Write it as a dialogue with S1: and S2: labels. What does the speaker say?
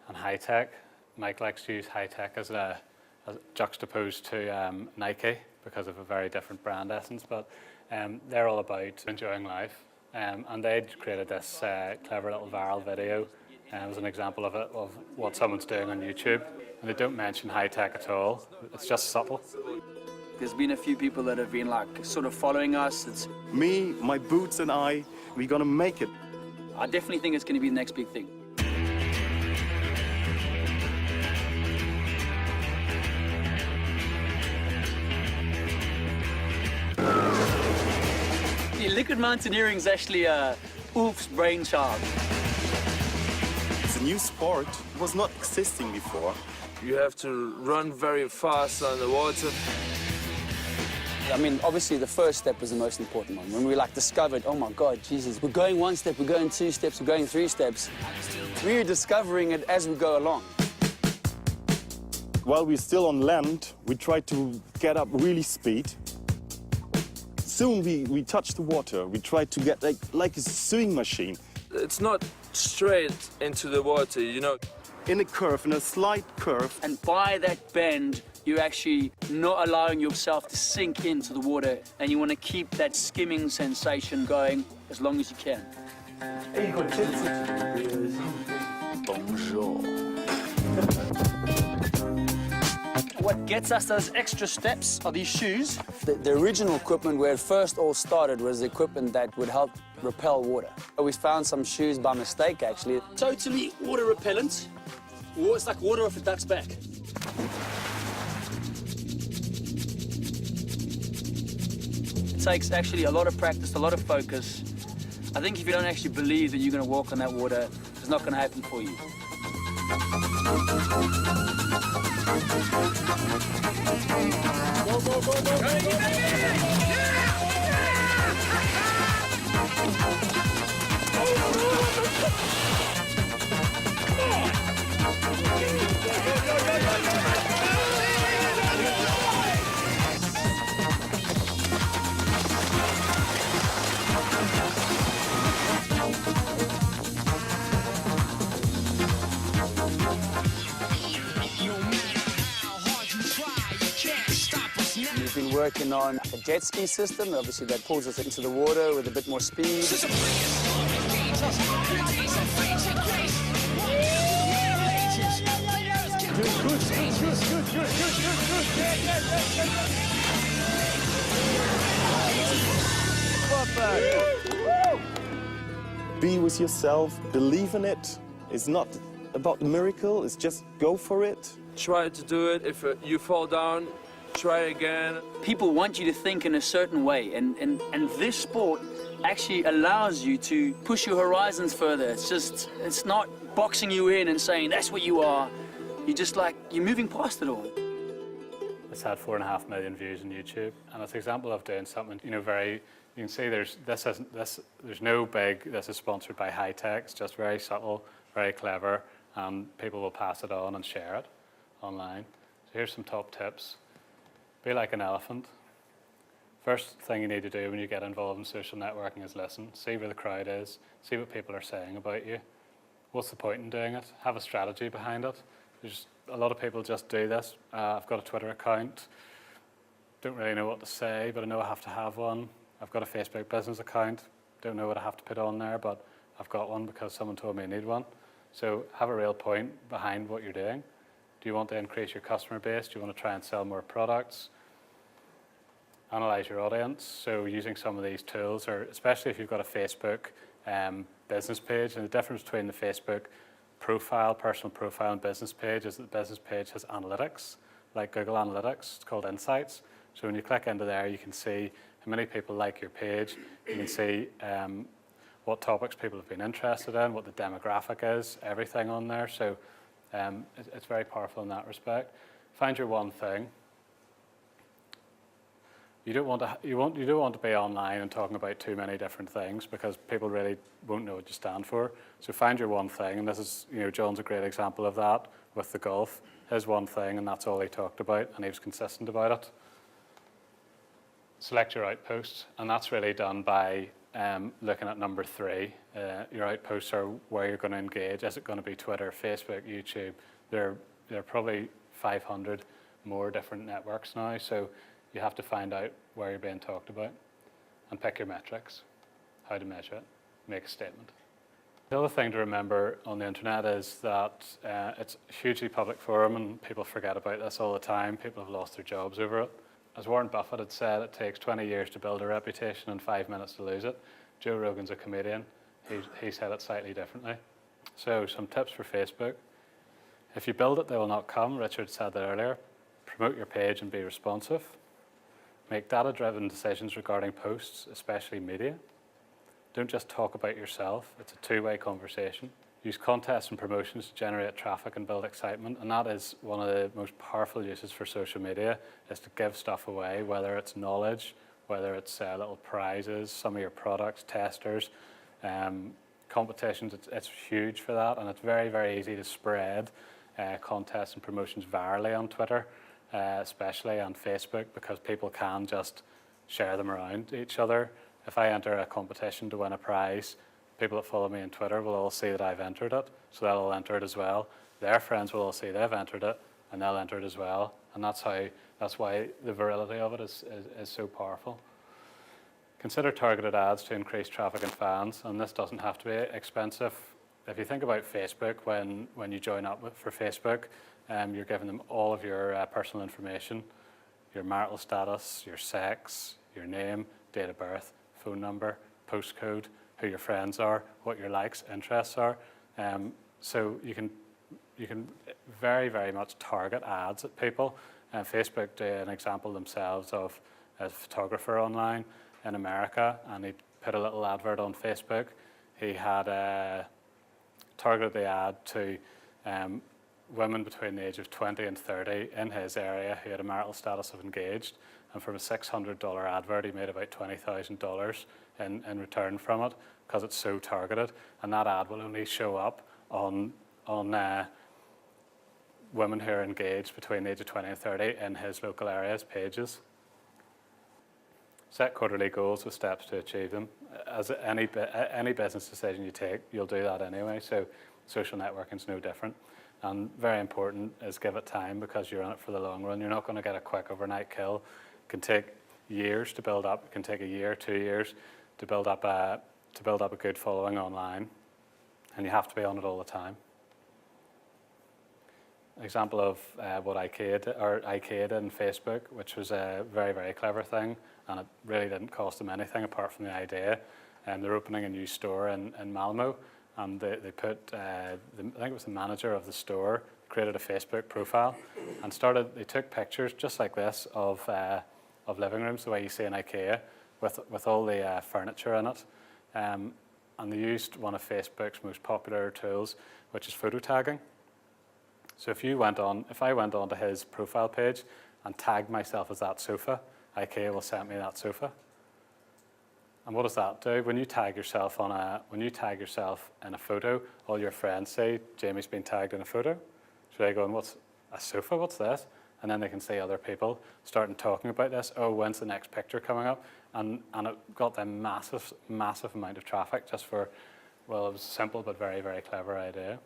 S1: and high-tech. Mike likes to use high-tech as juxtaposed to Nike because of a very different brand essence, but they're all about enjoying life. And they'd created this clever little viral video as an example of it, of what someone's doing on YouTube. And they don't mention high-tech at all. It's just subtle.
S2: There's been a few people that have been like sort of following us. It's
S3: me, my boots and we're gonna make it.
S2: I definitely think it's gonna be the next big thing. Yeah, liquid mountaineering is actually Ulf's brainchild.
S3: It's a new sport. It was not existing before.
S4: You have to run very fast on the water.
S2: I mean, obviously the first step was the most important one. When we discovered, oh my God, Jesus, we're going 1 step, we're going 2 steps, we're going 3 steps. We're discovering it as we go along.
S3: While we're still on land, we try to get up really speed. Soon we touch the water. We try to get like a swimming machine.
S4: It's not straight into the water, you know.
S3: In a curve, in a slight curve.
S2: And by that bend, you're actually not allowing yourself to sink into the water, and you want to keep that skimming sensation going as long as you can. Bonjour. What gets us those extra steps are these shoes. The original equipment where it first all started was the equipment that would help repel water. We found some shoes by mistake, actually. Totally water repellent. It's like water off a duck's back. It takes actually a lot of practice, a lot of focus. I think if you don't actually believe that you're going to walk on that water, it's not going to happen for you. Go, go, go, go. We've been working on a jet ski system, obviously that pulls us into the water with a bit more speed.
S3: Be with yourself, believe in it. It's not about the miracle, it's just go for it.
S4: Try to do it. If you fall down, try again.
S2: People want you to think in a certain way, and this sport actually allows you to push your horizons further. It's not boxing you in and saying that's what you are. You're just you're moving past it all.
S1: It's had 4.5 million views on YouTube, and it's an example of doing something, you can see there's no big, this is sponsored by high-tech, it's just very subtle, very clever, and people will pass it on and share it online. So here's some top tips. Be like an elephant. First thing you need to do when you get involved in social networking is listen, see where the crowd is, see what people are saying about you. What's the point in doing it? Have a strategy behind it. There's a lot of people just do this. I've got a Twitter account, don't really know what to say, but I know I have to have one. I've got a Facebook business account, don't know what I have to put on there, but I've got one because someone told me I need one. So have a real point behind what you're doing. Do you want to increase your customer base? Do you want to try and sell more products? Analyze your audience. So using some of these tools, or especially if you've got a Facebook business page, and the difference between the Facebook profile, personal profile, and business page is that the business page has analytics, like Google Analytics. It's called Insights. So when you click into there, you can see how many people like your page. You can see what topics people have been interested in, what the demographic is, everything on there. So it's very powerful in that respect. Find your one thing. You don't want to be online and talking about too many different things because people really won't know what you stand for. So find your one thing, and this is, John's a great example of that with the golf. His one thing, and that's all he talked about, and he was consistent about it. Select your outposts, and that's really done by looking at number 3, your outposts are where you're going to engage. Is it going to be Twitter, Facebook, YouTube? There are probably 500 more different networks now, so you have to find out where you're being talked about and pick your metrics, how to measure it, make a statement. The other thing to remember on the internet is that it's a hugely public forum, and people forget about this all the time. People have lost their jobs over it. As Warren Buffett had said, it takes 20 years to build a reputation and 5 minutes to lose it. Joe Rogan's a comedian. He said it slightly differently. So some tips for Facebook. If you build it, they will not come. Richard said that earlier. Promote your page and be responsive. Make data-driven decisions regarding posts, especially media. Don't just talk about yourself. It's a two-way conversation. Use contests and promotions to generate traffic and build excitement, and that is one of the most powerful uses for social media, is to give stuff away, whether it's knowledge, whether it's little prizes, some of your products, testers, competitions. It's huge for that, and it's very, very easy to spread contests and promotions virally on Twitter, especially on Facebook, because people can just share them around each other. If I enter a competition to win a prize, people that follow me on Twitter will all see that I've entered it, so they'll enter it as well. Their friends will all see they've entered it, and they'll enter it as well. And that's why the virility of it is so powerful. Consider targeted ads to increase traffic and fans, and this doesn't have to be expensive. If you think about Facebook, when you join up for Facebook, you're giving them all of your personal information, your marital status, your sex, your name, date of birth, phone number, postcode, who your friends are, what your likes, interests are. So you can very, very much target ads at people. Facebook did an example themselves of a photographer online in America, and he put a little advert on Facebook. He had targeted the ad to women between the age of 20 and 30 in his area who had a marital status of engaged. And from a $600 advert, he made about $20,000 in return from it, because it's so targeted. And that ad will only show up on women who are engaged between the age of 20 and 30 in his local area's pages. Set quarterly goals with steps to achieve them. As any business decision you take, you'll do that anyway. So social networking is no different. And very important is give it time, because you're in it for the long run. You're not going to get a quick overnight kill. It can take years to build up. It can take a year, 2 years to build up a good following online, and you have to be on it all the time. An example of what IKEA did in Facebook, which was a very, very clever thing, and it really didn't cost them anything apart from the idea. And they're opening a new store in Malmo, and they put, I think it was the manager of the store, created a Facebook profile, and they took pictures just like this of living rooms, the way you see in IKEA, with all the furniture in it. And they used one of Facebook's most popular tools, which is photo tagging. So if I went onto his profile page and tagged myself as that sofa, IKEA will send me that sofa. And what does that do? When you tag yourself in a photo, all your friends say, Jamie's been tagged in a photo. So they go, what's a sofa? What's this? And then they can see other people starting talking about this. Oh, when's the next picture coming up? And it got them massive amount of traffic just for, well, it was a simple but very, very clever idea.